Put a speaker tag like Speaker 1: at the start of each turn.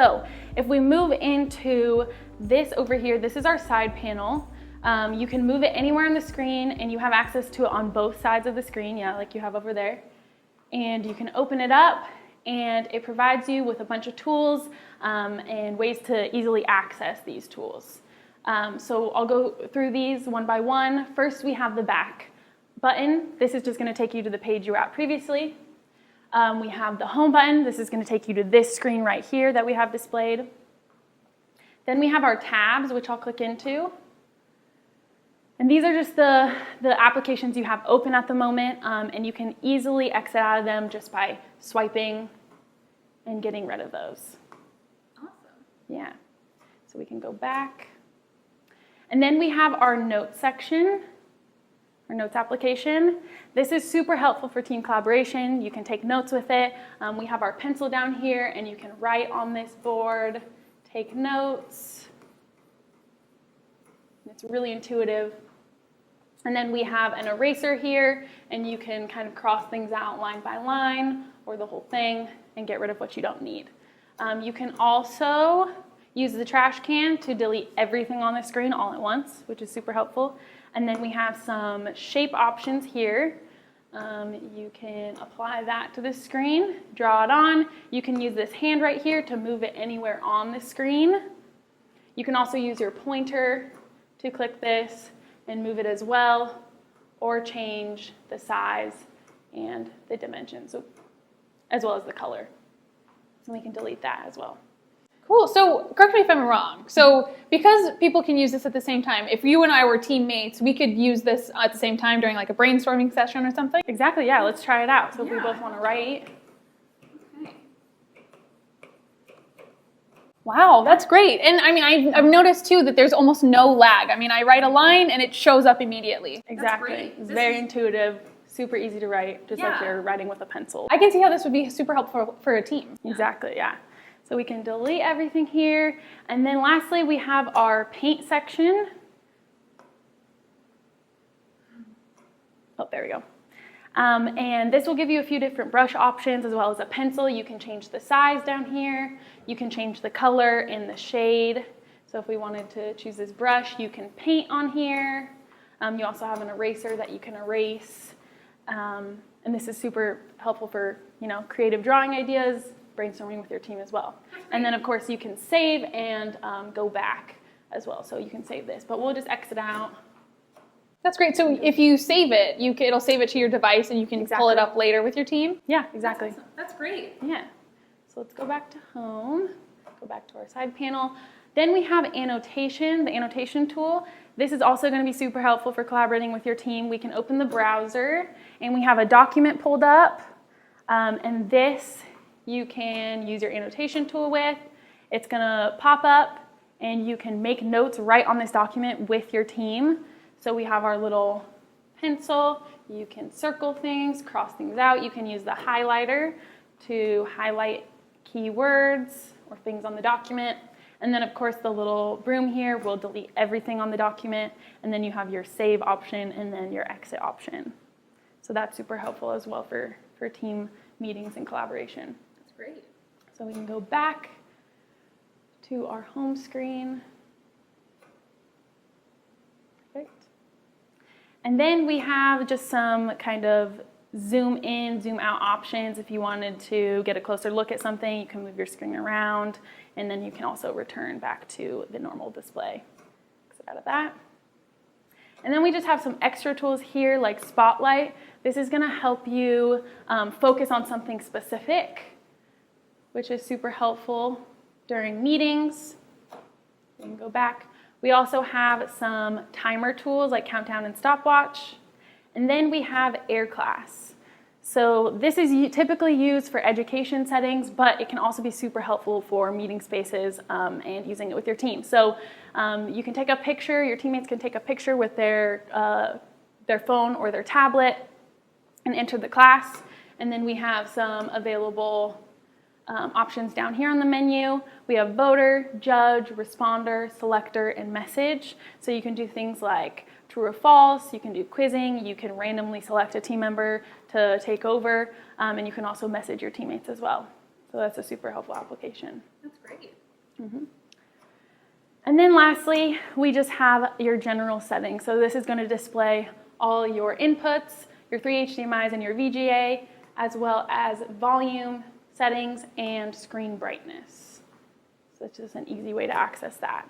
Speaker 1: So if we move into this over here, this is our side panel. You can move it anywhere on the screen and you have access to it on both sides of the screen, yeah, like you have over there. And you can open it up and it provides you with a bunch of tools and ways to easily access these tools. So I'll go through these one by one. First, we have the back button. This is just going to take you to the page you were at previously. We have the home button. This is going to take you to this screen right here that we have displayed. Then we have our tabs, which I'll click into. And these are just the applications you have open at the moment, and you can easily exit out of them just by swiping and getting rid of those.
Speaker 2: Awesome.
Speaker 1: Yeah. So we can go back. And then we have our notes section, our notes application. This is super helpful for team collaboration. You can take notes with it. We have our pencil down here, and you can write on this board, take notes. It's really intuitive. And then we have an eraser here, and you can kind of cross things out line by line or the whole thing and get rid of what you don't need. You can also use the trash can to delete everything on the screen all at once, which is super helpful. And then we have some shape options here. You can apply that to the screen, draw it on. You can use this hand right here to move it anywhere on the screen. You can also use your pointer to click this and move it as well, or change the size and the dimensions, as well as the color. And we can delete that as well.
Speaker 2: Cool. So correct me if I'm wrong. So because people can use this at the same time, if you and I were teammates, we could use this at the same time during like a brainstorming session or something?
Speaker 1: Exactly, yeah. Let's try it out. So if we both want to write.
Speaker 2: Okay. Wow, that's great. And I mean, I've noticed too that there's almost no lag. I mean, I write a line and it shows up immediately.
Speaker 1: Exactly. It's very intuitive, super easy to write, just like you're writing with a pencil.
Speaker 2: I can see how this would be super helpful for a team.
Speaker 1: Exactly, yeah. So we can delete everything here. And then lastly, we have our paint section. Oh, there we go. And this will give you a few different brush options as well as a pencil. You can change the size down here. You can change the color and the shade. So if we wanted to choose this brush, you can paint on here. You also have an eraser that you can erase. And this is super helpful for, creative drawing ideas, brainstorming with your team as well. And then of course you can save and go back as well. So you can save this, but we'll just exit out.
Speaker 2: That's great. So if you save it, it'll save it to your device and you can pull it up later with your team?
Speaker 1: Yeah, exactly.
Speaker 2: That's great.
Speaker 1: Yeah. So let's go back to home, go back to our side panel. Then we have annotation, the annotation tool. This is also going to be super helpful for collaborating with your team. We can open the browser and we have a document pulled up. And this you can use your annotation tool with. It's going to pop up and you can make notes right on this document with your team. So we have our little pencil. You can circle things, cross things out. You can use the highlighter to highlight keywords or things on the document. And then of course the little broom here will delete everything on the document. And then you have your save option and then your exit option. So that's super helpful as well for team meetings and collaboration.
Speaker 2: That's great.
Speaker 1: So we can go back to our home screen. Perfect. And then we have just some kind of zoom in, zoom out options. If you wanted to get a closer look at something, you can move your screen around, and then you can also return back to the normal display. Exit out of that. And then we just have some extra tools here like Spotlight. This is going to help you focus on something specific, which is super helpful during meetings. You can go back. We also have some timer tools like countdown and stopwatch. And then we have Air Class. So this is typically used for education settings, but it can also be super helpful for meeting spaces and using it with your team. So you can take a picture, your teammates can take a picture with their phone or their tablet and enter the class. And then we have some available options down here on the menu. We have voter, judge, responder, selector, and message. So you can do things like true or false, you can do quizzing, you can randomly select a team member to take over, and you can also message your teammates as well. So that's a super helpful application.
Speaker 2: That's great.
Speaker 1: And then lastly, we just have your general settings. So this is going to display all your inputs, your 3 HDMIs and your VGA, as well as volume settings and screen brightness. So it's just an easy way to access that.